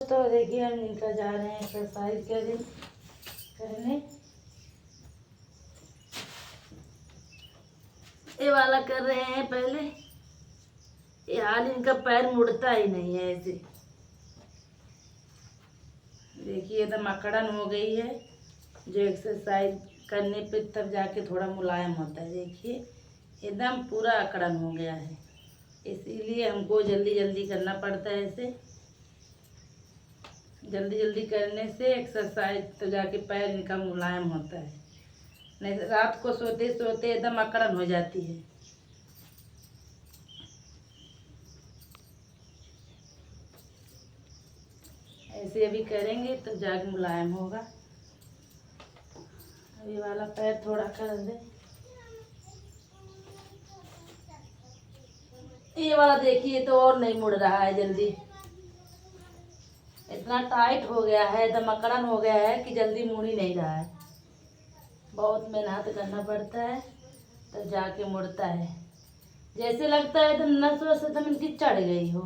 दोस्तों देखिए हम इनका जा रहे हैं एक्सरसाइज करने। ये वाला कर रहे हैं पहले। ये हाल इनका पैर मुड़ता ही नहीं है ऐसे। देखिए एकदम अकड़न हो गई है। जो एक्सरसाइज करने पे तब जाके थोड़ा मुलायम होता है। देखिए एकदम पूरा अकड़न हो गया है। इसीलिए हमको जल्दी जल्दी करना पड़ता है ऐसे। जल्दी जल्दी करने से एक्सरसाइज तो जाके पैर इनका मुलायम होता है। नहीं तो रात को सोते सोते एकदम अकड़न हो जाती है। ऐसे अभी करेंगे तो जाके मुलायम होगा। अभी वाला पैर थोड़ा कर दे। ये वाला देखिए तो और नहीं मुड़ रहा है जल्दी। इतना टाइट हो गया है, एकदम अकड़न हो गया है कि जल्दी मुड़ ही नहीं रहा है। बहुत मेहनत करना पड़ता है तब जाके मुड़ता है। जैसे लगता है एकदम नस वस एकदम इनकी चढ़ गई हो।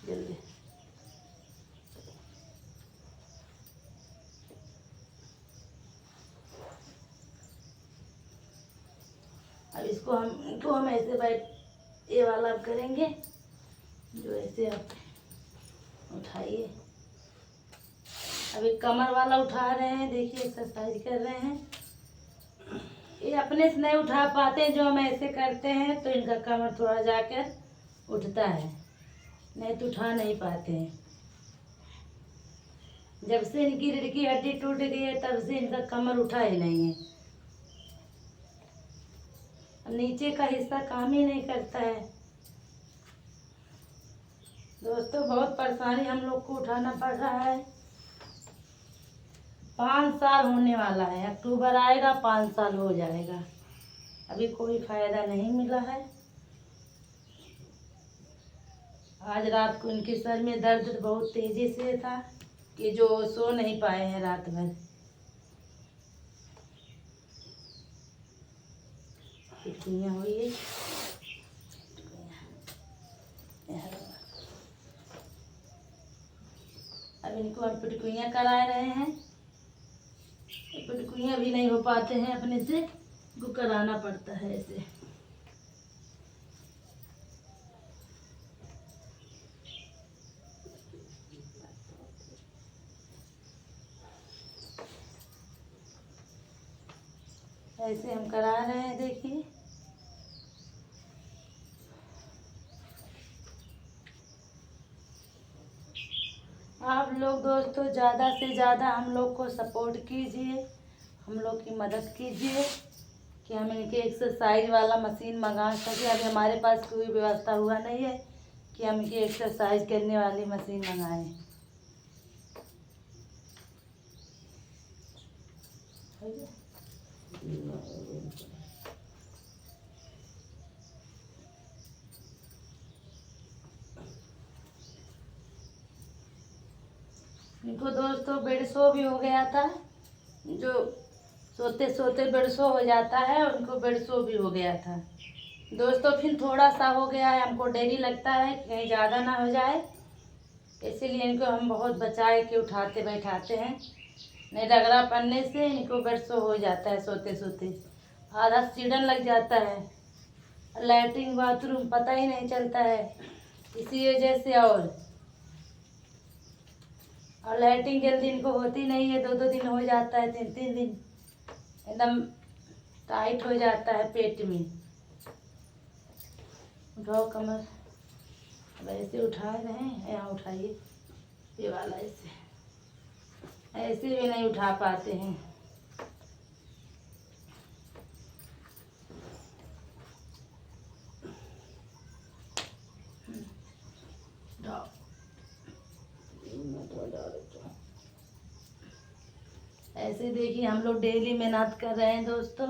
जल्दी अब इनको हम ऐसे बैठ ये वाला अब करेंगे। जो ऐसे आप उठाइए। अभी कमर वाला उठा रहे हैं। देखिए एक्सरसाइज कर रहे हैं। ये अपने से नहीं उठा पाते। जो हम ऐसे करते हैं तो इनका कमर थोड़ा जाकर उठता है, नहीं तो उठा नहीं पाते हैं। जब से इनकी रीढ़ की हड्डी टूट गई है तब से इनका कमर उठा ही नहीं है। नीचे का हिस्सा काम ही नहीं करता है। दोस्तों बहुत परेशानी हम लोग को उठाना पड़ रहा है। 5 साल होने वाला है। अक्टूबर आएगा 5 साल हो जाएगा। अभी कोई फायदा नहीं मिला है। आज रात को इनके सर में दर्द बहुत तेजी से था कि जो सो नहीं पाए हैं रात भर। पिटकुनियाँ हुई है। अब इनको हम पिटकुनियाँ करा रहे हैं। पिटकुनियाँ भी नहीं हो पाते हैं अपने से, इनको कराना पड़ता है ऐसे। ऐसे हम करा रहे हैं। देखिए आप लोग दोस्तों ज़्यादा से ज़्यादा हम लोग को सपोर्ट कीजिए, हम लोग की मदद कीजिए कि हम इनके एक्सरसाइज वाला मशीन मंगा सकें। अभी हमारे पास कोई व्यवस्था हुआ नहीं है कि हम इनकी एक्सरसाइज करने वाली मशीन मंगाएं। इनको दोस्तों बेड सो भी हो गया था। जो सोते सोते बेड सो हो जाता है, उनको बेड सो भी हो गया था दोस्तों। फिर थोड़ा सा हो गया है। हमको डर लगता है कि कहीं ज़्यादा ना हो जाए, इसीलिए इनको हम बहुत बचाए के उठाते बैठाते हैं। नहीं रगड़ा पड़ने से इनको बेड सो हो जाता है सोते सोते। आधा सीढ़न लग जाता है। लैट्रिन बाथरूम पता ही नहीं चलता है इसी वजह से। और लैट्रिन जल्दी इनको होती नहीं है। 2-2 दिन हो जाता है, 3-3 दिन। एकदम टाइट हो जाता है पेट में। उठाओ कमर। अब ऐसे उठा रहे हैं। यहाँ उठाइए ये वाला। ऐसे भी नहीं उठा पाते हैं। ऐसे देखिए हम लोग डेली मेहनत कर रहे हैं दोस्तों।